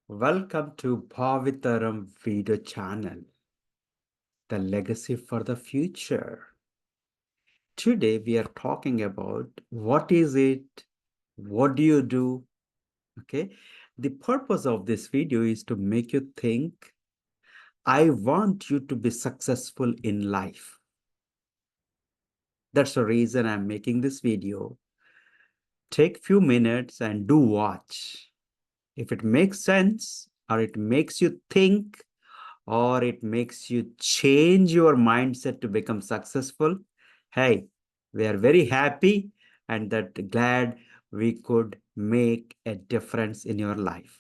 Welcome to BhaaviTaram video channel, the legacy for the future. Today we are talking about what is it, what do you do, okay? The purpose of this video is to make you think, I want you to be successful in life. That's the reason I'm making this video. Take few minutes and do watch. If it makes sense or it makes you think, or it makes you change your mindset to become successful, hey, we are very happy and that glad we could make a difference in your life.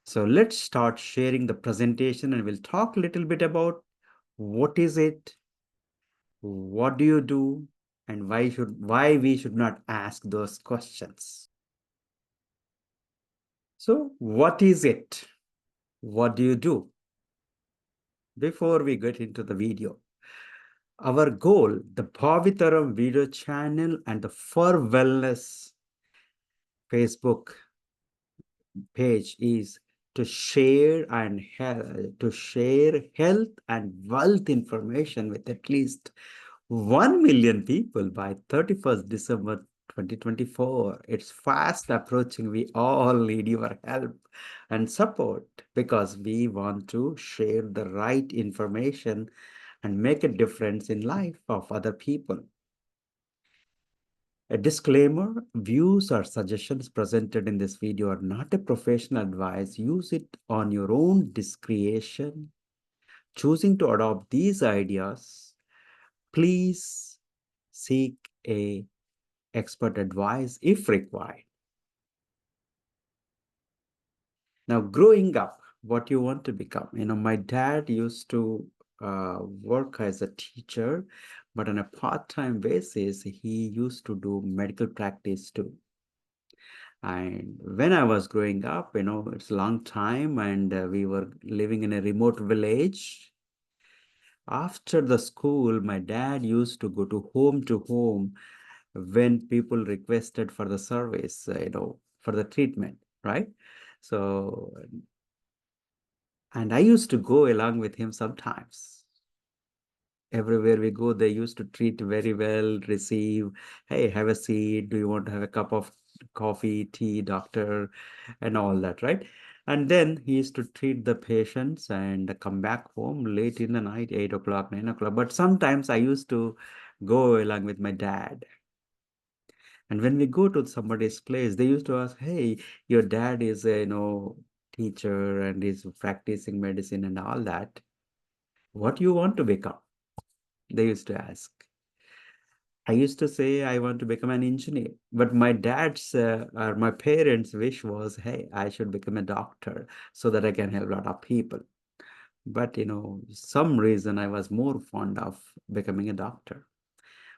So let's start sharing the presentation and we'll talk a little bit about what is it, what do you do, and why we should not ask those questions. So what is it? What do you do? Before we get into the video, our goal, the BhaaviTaram video channel and the For Wellness Facebook page is to share health and wealth information with at least 1 million people by 31st December 2024. It's fast approaching. We all need your help and support because we want to share the right information and make a difference in life of other people. A disclaimer, views or suggestions presented in this video are not a professional advice. Use it on your own discretion. Choosing to adopt these ideas, please seek a expert advice if required. Now, growing up, what you want to become. My dad used to work as a teacher, but on a part-time basis, he used to do medical practice too. And when I was growing up, it's a long time and we were living in a remote village. After the school, my dad used to go to home when people requested for the service, for the treatment, right? So, and I used to go along with him sometimes. Everywhere we go, they used to treat very well, receive, hey, have a seat. Do you want to have a cup of coffee, tea, doctor, and all that, right? And then he used to treat the patients and come back home late in the night, 8 o'clock, 9 o'clock. But sometimes I used to go along with my dad. And when we go to somebody's place, they used to ask, hey, your dad is a, teacher and is practicing medicine and all that. What do you want to become? They used to ask. I used to say I want to become an engineer, but my dad's or my parents' wish was, hey, I should become a doctor so that I can help a lot of people. But some reason I was more fond of becoming a doctor.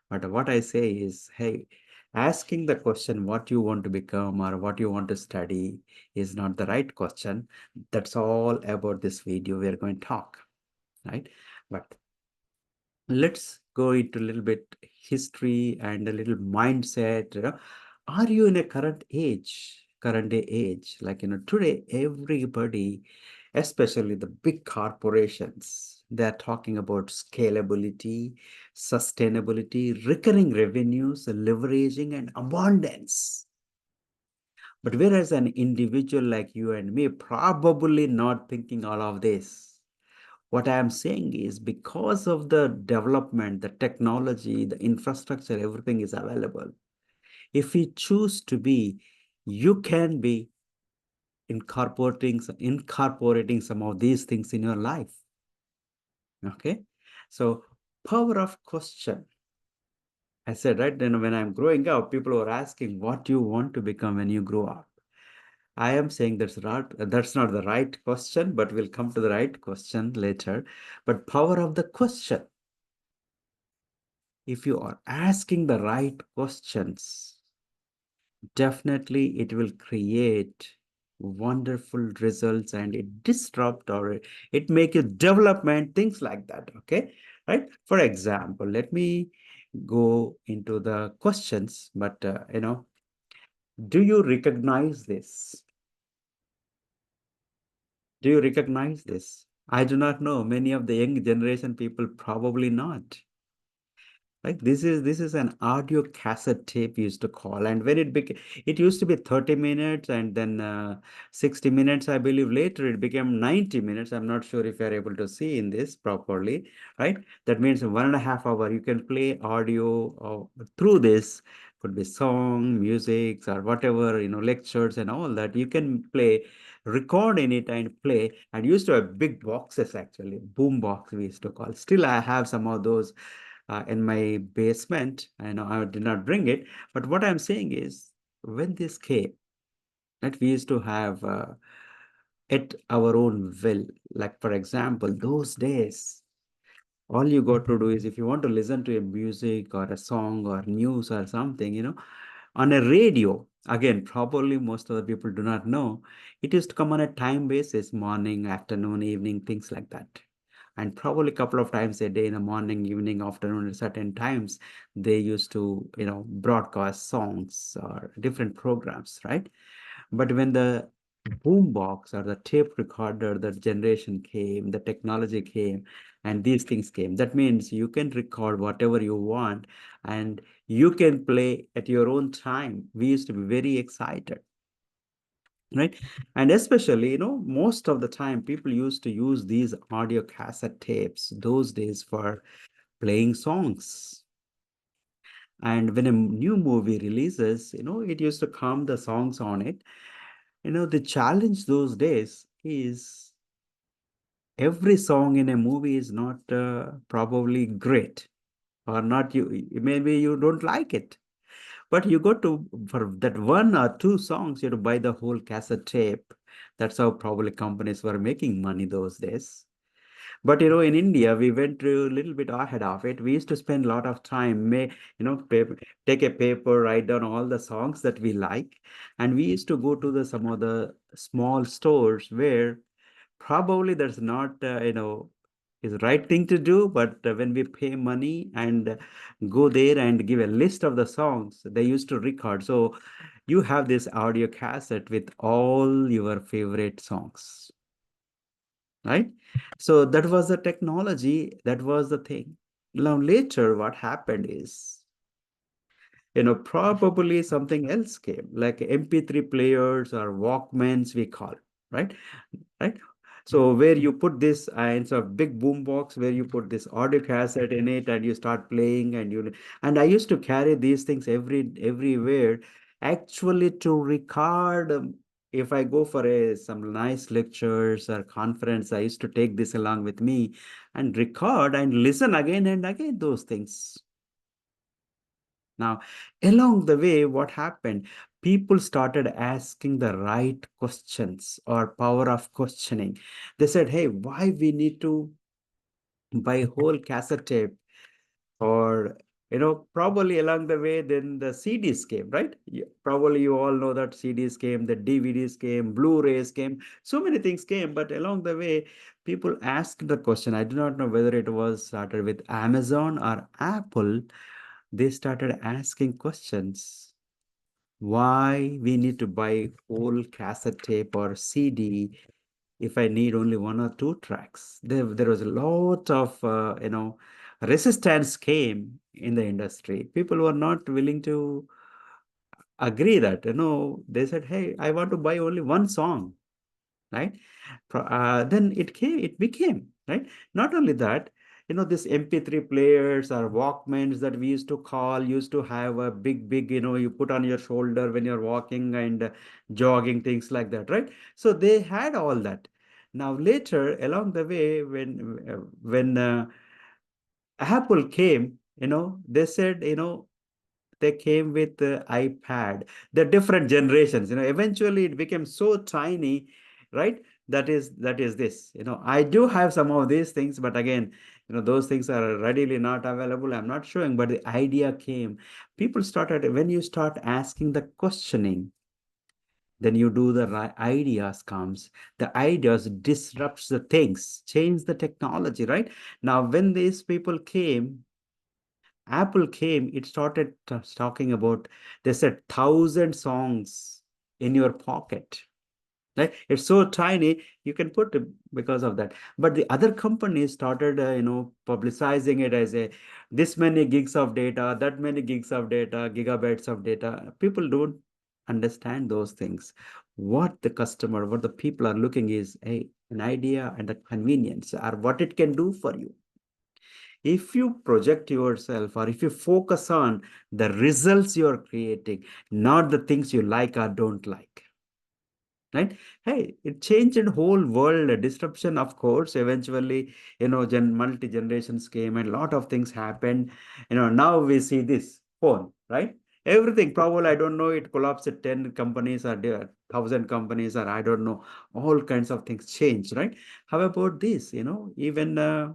But what I say is, hey, asking the question what you want to become or what you want to study is not the right question. That's all about this video we are going to talk, right? But let's go into a little bit history and a little mindset. Are you in a current day age? Like, today, everybody, especially the big corporations, they're talking about scalability, sustainability, recurring revenues, leveraging, and abundance. But whereas an individual like you and me, probably not thinking all of this. What I am saying is because of the development, the technology, the infrastructure, everything is available. If we choose to be, you can be incorporating some of these things in your life. Okay. So power of question. I said, right, when I'm growing up, people were asking what you want to become when you grow up. I am saying that's not the right question, but we'll come to the right question later. But power of the question. If you are asking the right questions, definitely it will create wonderful results and it disrupt or it make a development, things like that. Okay, right? For example, let me go into the questions, but do you recognize this? Do you recognize this? I do not know. Many of the young generation people probably not. Like this is an audio cassette tape used to call, and when it became, it used to be 30 minutes and then 60 minutes, I believe. Later it became 90 minutes. I'm not sure if you're able to see in this properly, right? That means 1.5 hour you can play audio through this. Could be song, music, or whatever, lectures and all that. You can play, record in it and play. And used to have big boxes actually, boom box we used to call. Still, I have some of those in my basement. I know I did not bring it, but what I'm saying is when this came, that we used to have at our own will. Like for example, those days, all you got to do is if you want to listen to a music or a song or news or something, on a radio. Again, probably most of the people do not know. It used to come on a time basis, morning, afternoon, evening, things like that. And probably a couple of times a day in the morning, evening, afternoon, at certain times, they used to, broadcast songs or different programs, right? But when the boombox or the tape recorder, the generation came, the technology came, and these things came, that means you can record whatever you want and you can play at your own time. We used to be very excited, right? And especially, most of the time people used to use these audio cassette tapes those days for playing songs. And when a new movie releases, it used to come the songs on it. The challenge those days is every song in a movie is not probably great, or not, maybe you don't like it, but you got to, for that one or two songs, you have to buy the whole cassette tape. That's how probably companies were making money those days. But in India, we went a little bit ahead of it. We used to spend a lot of time, take a paper, write down all the songs that we like, and we used to go to the some of the small stores where probably there's not, is the right thing to do, but when we pay money and go there and give a list of the songs, they used to record. So you have this audio cassette with all your favorite songs, right? So that was the technology, that was the thing. Now later, what happened is, probably something else came, like MP3 players or Walkmans, we call, right? Right? So where you put this, it's a big boom box where you put this audio cassette in it and you start playing and I used to carry these things everywhere, actually to record. If I go for some nice lectures or conference, I used to take this along with me and record and listen again and again those things. Now, along the way, what happened? People started asking the right questions, or power of questioning. They said, hey, why we need to buy whole cassette tape? Or, probably along the way, then the CDs came, right? Probably you all know that CDs came, the DVDs came, Blu-rays came, so many things came. But along the way, people asked the question. I do not know whether it was started with Amazon or Apple. They started asking questions. Why we need to buy whole cassette tape or CD if I need only one or two tracks? There was a lot of, resistance came in the industry. People were not willing to agree that, they said, hey, I want to buy only one song, right? Then it became, right? Not only that, this MP3 players or Walkmans that we used to call used to have a big, you put on your shoulder when you're walking and jogging, things like that, right? So they had all that. Now later along the way, when Apple came, they said, they came with the iPad. The different generations, eventually it became so tiny, right? That is this. I do have some of these things, but again, those things are readily not available. I'm not showing, but the idea came. People started, when you start asking the questioning, then you do the right ideas comes. The ideas disrupts the things, change the technology, right? Now, when these people came, Apple came, it started talking about, they said 1,000 songs in your pocket. right? It's so tiny, you can put it because of that. But the other companies started, publicizing it as a this many gigs of data, that many gigs of data, gigabytes of data. People don't understand those things. What the customer, what the people are looking is an idea and a convenience, or what it can do for you. If you project yourself, or if you focus on the results you're creating, not the things you like or don't like, right? Hey, it changed the whole world. Disruption, of course, eventually, multi generations came and a lot of things happened. Now we see this phone, right? Everything probably, I don't know, it collapsed at 10 companies or 1,000 companies, or I don't know, all kinds of things changed, right? How about this? Even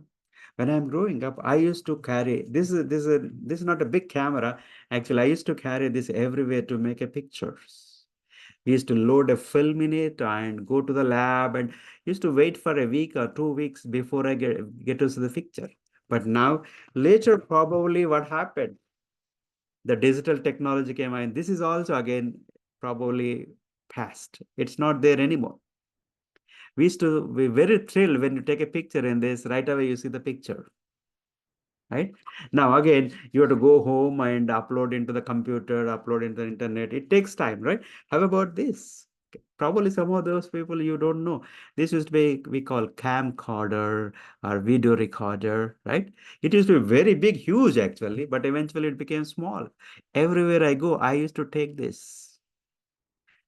when I'm growing up, I used to carry this is not a big camera. Actually, I used to carry this everywhere to make a pictures. We used to load a film in it and go to the lab, and used to wait for a week or 2 weeks before I get to see the picture. But now, later, probably what happened, the digital technology came in. This is also again probably past. It's not there anymore. We used to be very thrilled when you take a picture in this, right away you see the picture. Right now, again, you have to go home and upload into the computer, upload into the internet. It takes time, right? How about this? Probably some of those people you don't know. This used to be we call camcorder or video recorder, right? It used to be very big, huge actually, but eventually it became small. Everywhere I go, I used to take this.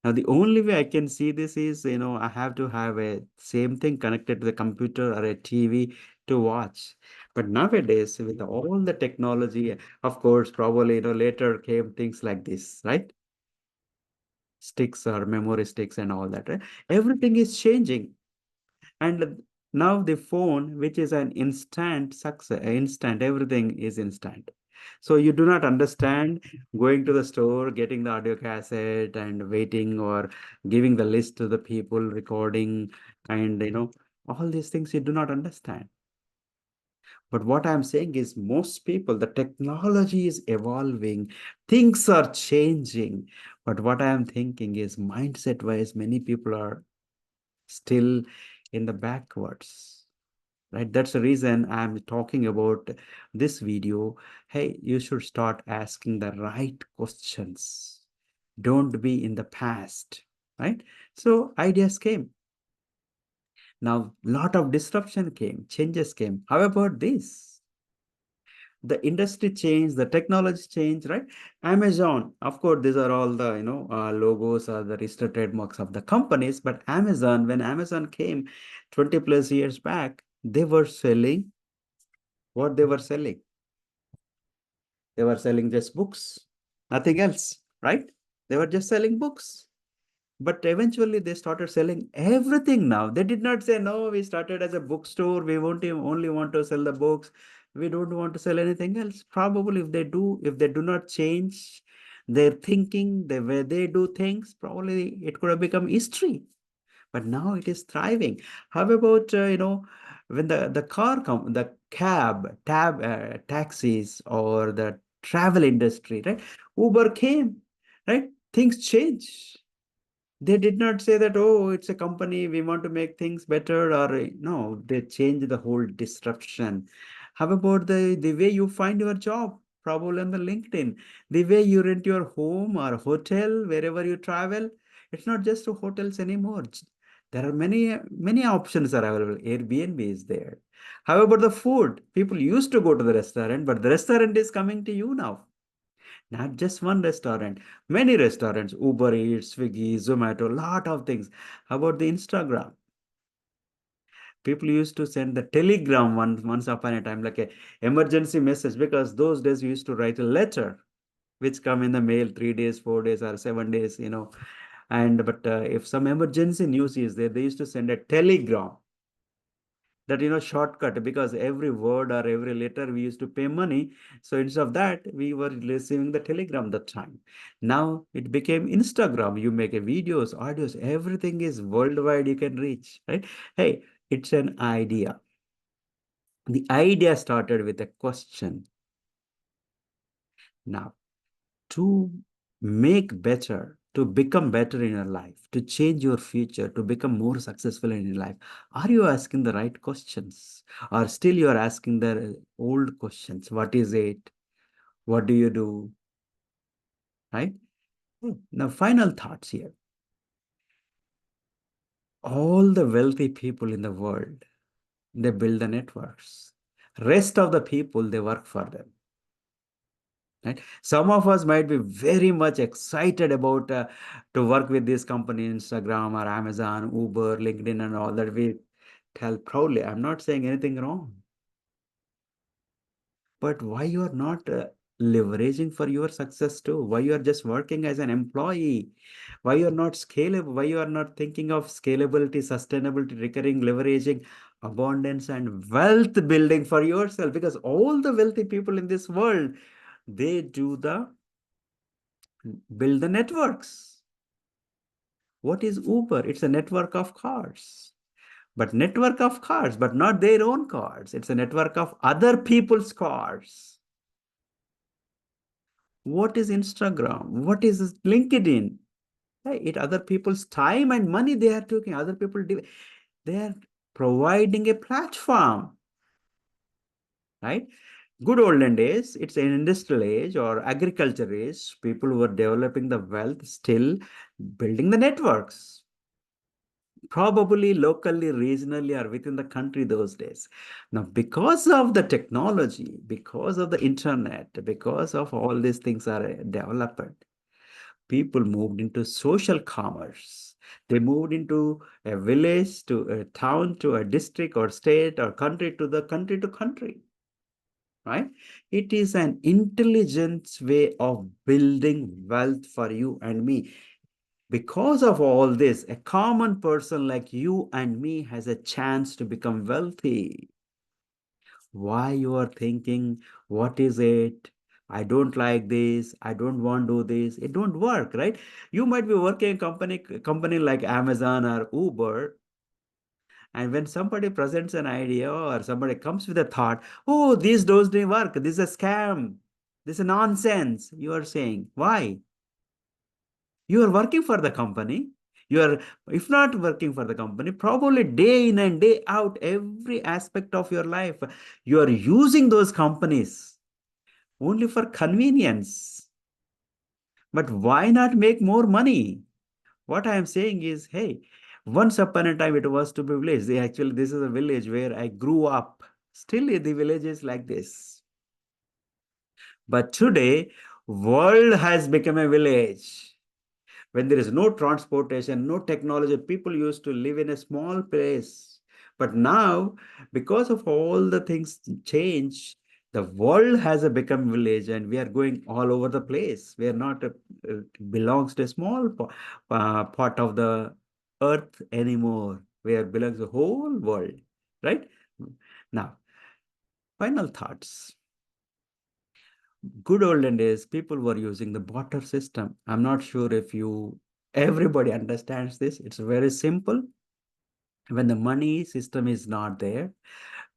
Now, the only way I can see this is, I have to have a same thing connected to the computer or a TV to watch. But nowadays, with all the technology, of course, probably, later came things like this, right? Sticks or memory sticks and all that, right? Everything is changing. And now the phone, which is an instant success, instant, everything is instant. So you do not understand going to the store, getting the audio cassette and waiting, or giving the list to the people recording, and all these things you do not understand. But what I'm saying is most people, the technology is evolving, things are changing. But what I'm thinking is mindset wise, many people are still in the backwards, right? That's the reason I'm talking about this video. Hey, you should start asking the right questions. Don't be in the past, right? So ideas came. Now, lot of disruption came, changes came. How about this? The industry changed, the technology changed, right? Amazon, of course, these are all the logos or the registered trademarks of the companies. But Amazon, when Amazon came 20 plus years back, they were selling what they were selling. They were selling just books, nothing else, right? They were just selling books. But eventually they started selling everything now. They did not say, no, we started as a bookstore. We won't even only want to sell the books. We don't want to sell anything else. Probably if they do not change their thinking, the way they do things, probably it could have become history. But now it is thriving. How about, when the taxis or the travel industry, right? Uber came, right? Things change. They did not say that, oh, it's a company, we want to make things better, or no, they changed the whole disruption. How about the way you find your job? Probably on the LinkedIn. The way you rent your home or hotel, wherever you travel, it's not just hotels anymore. There are many options are available. Airbnb is there. How about the food? People used to go to the restaurant, but the restaurant is coming to you now. Not just one restaurant, many restaurants, Uber Eats, Swiggy, Zomato, lot of things. How about the Instagram? People used to send the telegram once upon a time, like a emergency message, because those days we used to write a letter, which come in the mail 3 days, 4 days, or 7 days, And but if some emergency news is there, they used to send a telegram, that shortcut, because every word or every letter we used to pay money. So instead of that, we were receiving the telegram that time. Now it became Instagram. You make a videos, audios, everything is worldwide, you can reach, right? Hey, it's an idea. The idea started with a question. Now, to make better, to become better in your life, to change your future, to become more successful in your life? Are you asking the right questions? Or still you are asking the old questions? What is it? What do you do? Right? Now, final thoughts here. All the wealthy people in the world, they build the networks. Rest of the people, they work for them. Right? Some of us might be very much excited about to work with this company, Instagram or Amazon, Uber, LinkedIn, and all that. We tell proudly. I'm not saying anything wrong, but why you are not leveraging for your success too? Why you are just working as an employee? Why you are not scalable? Why you are not thinking of scalability, sustainability, recurring, leveraging, abundance, and wealth building for yourself? Because all the wealthy people in this world, they do the build the networks. What is Uber? It's a network of cars. But network of cars, but not their own cars. It's a network of other people's cars. What is Instagram? What is LinkedIn? Hey, it other people's time and money they are taking. Other people, they are providing a platform, right? Good olden days, it's an industrial age or agriculture age. People were developing the wealth, still building the networks, probably locally, regionally, or within the country those days. Now, because of the technology, because of the internet, because of all these things are developed, people moved into social commerce. They moved into a village to a town to a district or state or country to the country to country, right? It is an intelligent way of building wealth for you and me. Because of all this, a common person like you and me has a chance to become wealthy. Why you are thinking, what is it? I don't like this. I don't want to do this. It don't work, right? You might be working a company like Amazon or Uber, and when somebody presents an idea or somebody comes with a thought, oh, these don't work. This is a scam. This is nonsense. You are saying, why? You are working for the company. You are, if not working for the company, probably day in and day out, every aspect of your life, you are using those companies only for convenience. But why not make more money? What I am saying is, hey, once upon a time it was to be village. Actually, this is a village where I grew up. Still, the village is like this. But today, world has become a village. When there is no transportation, no technology, people used to live in a small place. But now, because of all the things change, the world has a become village and we are going all over the place. We are not belongs to a small part of the earth anymore. We are belongs to the whole world, right? Now, final thoughts. Good olden days, people were using the barter system. I'm not sure if everybody understands this. It's very simple. When the money system is not there,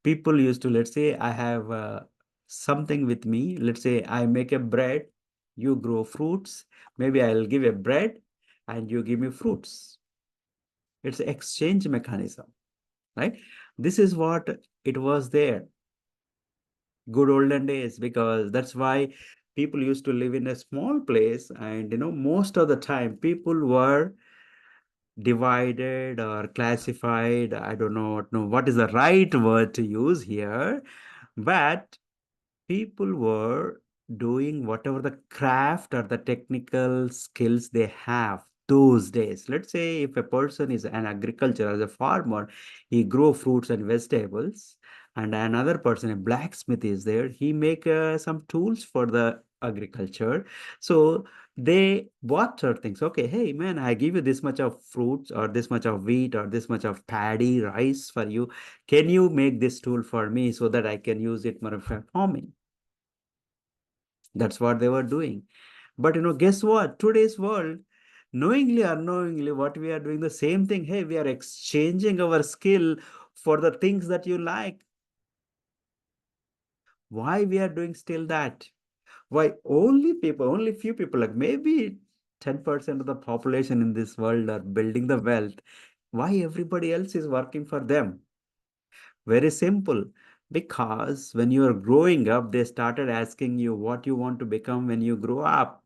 people used to, let's say, I have something with me. Let's say I make a bread, you grow fruits. Maybe I'll give a bread and you give me fruits. It's an exchange mechanism, right? This is what it was there. Good olden days, because that's why people used to live in a small place, and most of the time people were divided or classified. I don't know what is the right word to use here, but people were doing whatever the craft or the technical skills they have those days. Let's say if a person is an agriculture as a farmer, he grow fruits and vegetables, and another person, a blacksmith, is there. He make some tools for the agriculture. So they water things. Okay, hey man, I give you this much of fruits or this much of wheat or this much of paddy rice for you. Can you make this tool for me so that I can use it more for farming? That's what they were doing. But guess what? Today's world, knowingly or unknowingly, what we are doing the same thing. Hey, we are exchanging our skill for the things that you like. Why we are doing still that? Why only few people, like maybe 10% of the population in this world are building the wealth. Why everybody else is working for them? Very simple. Because when you are growing up, they started asking you what you want to become when you grow up.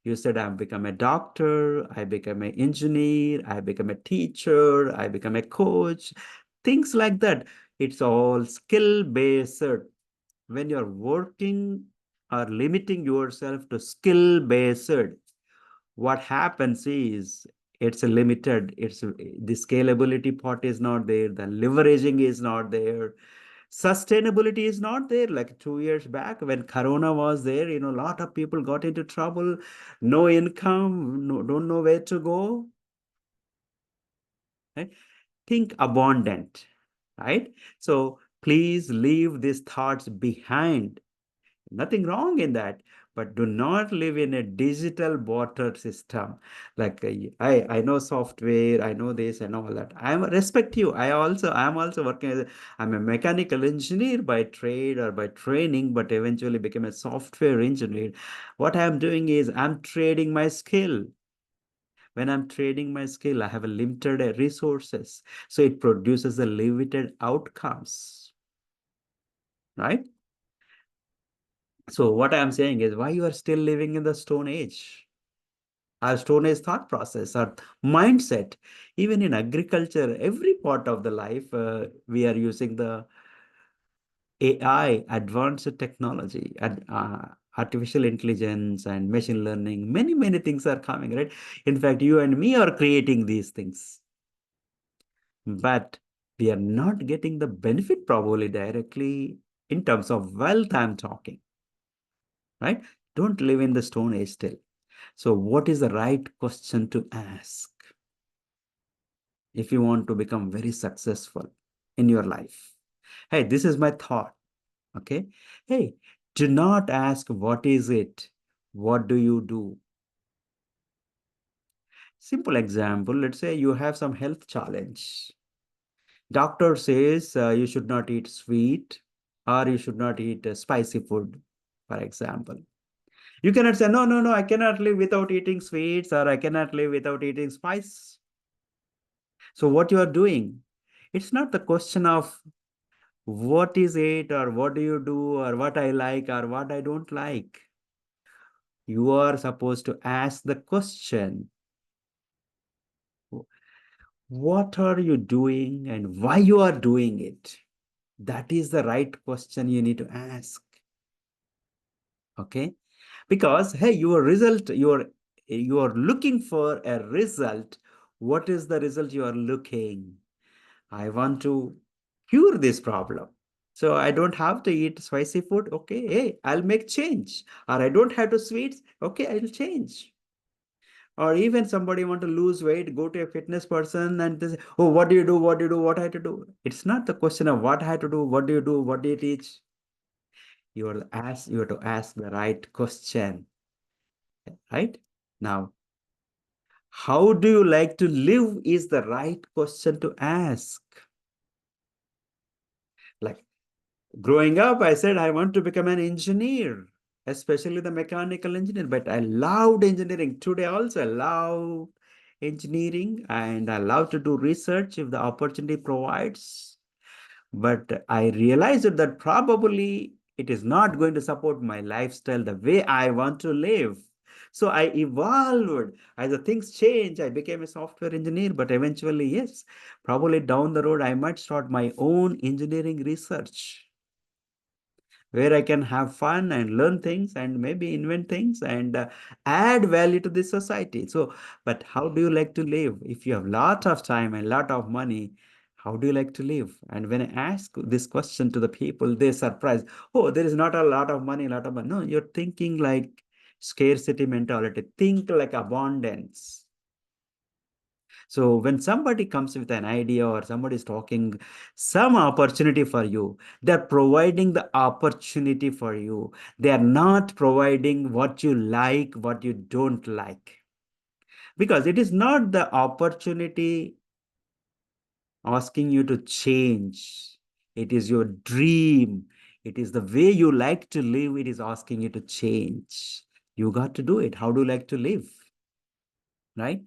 You said, I become a doctor, I become an engineer, I become a teacher, I become a coach, things like that. It's all skill based. When you're working or limiting yourself to skill based, what happens is it's a limited, it's the scalability part is not there, the leveraging is not there, sustainability is not there. Like 2 years back when corona was there, a lot of people got into trouble, no income, no, don't know where to go, right? Think abundant, right? So please leave these thoughts behind. Nothing wrong in that, but do not live in a digital barter system. Like I know software, I know this and all that. I respect you. I'm also working as I'm a mechanical engineer by trade or by training, but eventually became a software engineer. What I'm doing is I'm trading my skill. When I'm trading my skill, I have a limited resources, so it produces a limited outcomes, right? So what I'm saying is why you are still living in the Stone Age. Our Stone Age thought process, our mindset, even in agriculture, every part of the life, we are using the AI, advanced technology, and artificial intelligence and machine learning. Many, many things are coming, right? In fact, you and me are creating these things, but we are not getting the benefit probably directly in terms of wealth. I'm talking, right? Don't live in the Stone Age still. So, what is the right question to ask if you want to become very successful in your life? Hey, this is my thought. Okay. Hey, do not ask what is it? What do you do? Simple example. Let's say you have some health challenge. Doctor says you should not eat sweet or you should not eat spicy food, for example. You cannot say, no, no, no, I cannot live without eating sweets or I cannot live without eating spice. So what you are doing, it's not the question of what is it or what do you do or what I like or what I don't like. You are supposed to ask the question, what are you doing and why you are doing it? That is the right question you need to ask. Okay? Because hey, your result, you are looking for a result. What is the result you are looking? I want to cure this problem. So I don't have to eat spicy food. Okay, hey, I'll make change. Or I don't have to sweets. Okay, I'll change. Or even somebody want to lose weight, go to a fitness person and they say, oh, what do you do? What do you do? What I have to do? It's not the question of what I have to do, what do you do, what do you teach? You have to ask the right question, right? Now, how do you like to live is the right question to ask. Like growing up, I said I want to become an engineer, especially the mechanical engineer, but I loved engineering. Today also, I love engineering and I love to do research if the opportunity provides. But I realized that probably it is not going to support my lifestyle the way I want to live. So I evolved. As the things change, I became a software engineer. But eventually, yes, probably down the road, I might start my own engineering research where I can have fun and learn things and maybe invent things and add value to this society. So, but how do you like to live? If you have lot of time and lot of money, how do you like to live? And when I ask this question to the people, they're surprised. Oh, there is not a lot of money, lot of money. No, you're thinking like scarcity mentality. Think like abundance. So when somebody comes with an idea or somebody is talking some opportunity for you, they're providing the opportunity for you. They are not providing what you like, what you don't like. Because it is not the opportunity asking you to change. It is your dream. It is the way you like to live. It is asking you to change. You got to do it. How do you like to live? right?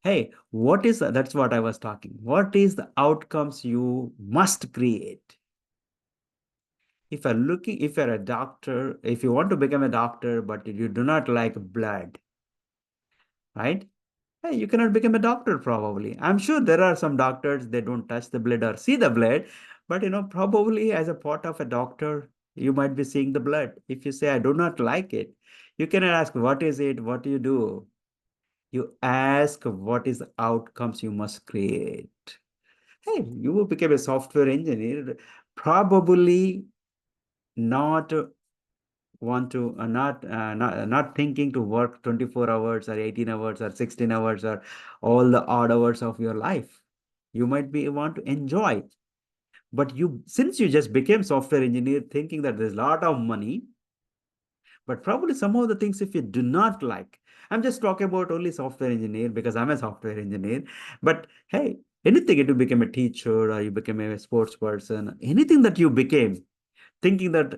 Hey, what is that's what I was talking. What is the outcomes you must create? If you're a doctor, if you want to become a doctor, but you do not like blood, right? Hey, you cannot become a doctor probably. I'm sure there are some doctors, they don't touch the blood or see the blood, but probably as a part of a doctor, you might be seeing the blood. If you say, I do not like it, you cannot ask, what is it? What do you do? You ask, what is the outcomes you must create? Hey, you will become a software engineer, probably not want to not thinking to work 24 hours or 18 hours or 16 hours or all the odd hours of your life. You might be want to enjoy, but you since you just became software engineer thinking that there's a lot of money, but probably some of the things if you do not like. I'm just talking about only software engineer because I'm a software engineer. But hey, anything, it you become a teacher or you become a sports person, anything that you became, thinking that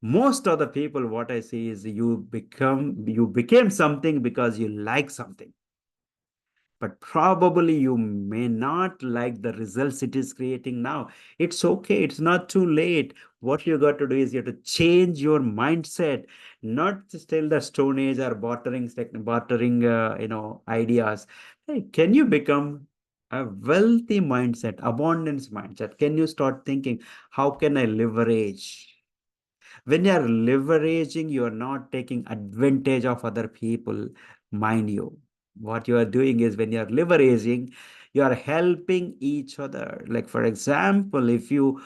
most of the people, what I see is you became something because you like something, but probably you may not like the results it is creating now. It's okay, it's not too late. What you got to do is you have to change your mindset, not still the stone age or bartering ideas. Hey, can you become a wealthy mindset, abundance mindset? Can you start thinking, how can I leverage? When you are leveraging, you are not taking advantage of other people, mind you. What you are doing is when you are leveraging, you are helping each other. Like for example, if you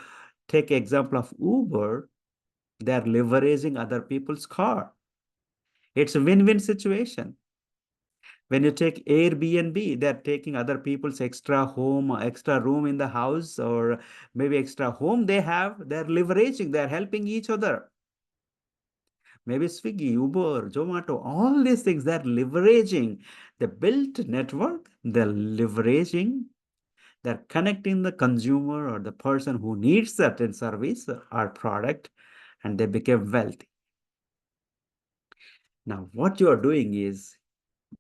take example of Uber, they are leveraging other people's car. It's a win-win situation. When you take Airbnb, they're taking other people's extra home, extra room in the house, or maybe extra home they have. They're leveraging, they're helping each other. Maybe Swiggy, Uber, Zomato, all these things, they're leveraging the built network, they're connecting the consumer or the person who needs certain service or product, and they become wealthy. Now, what you are doing is,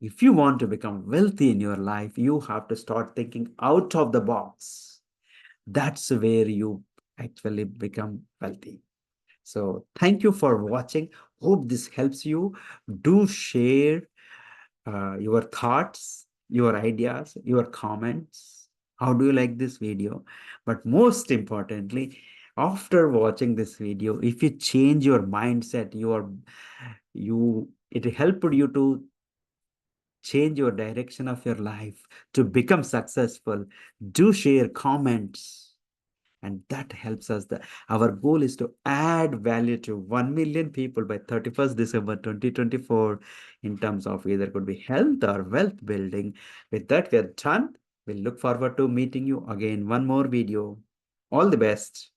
if you want to become wealthy in your life, you have to start thinking out of the box. That's where you actually become wealthy. So, thank you for watching. Hope this helps you. Do share your thoughts, your ideas, your comments. How do you like this video? But most importantly, after watching this video, if you change your mindset, it helped you to change your direction of your life to become successful. Do share comments, and that helps us. Our goal is to add value to 1 million people by 31st December 2024 in terms of either could be health or wealth building. With that, we are done. We'll look forward to meeting you again one more video. All the best.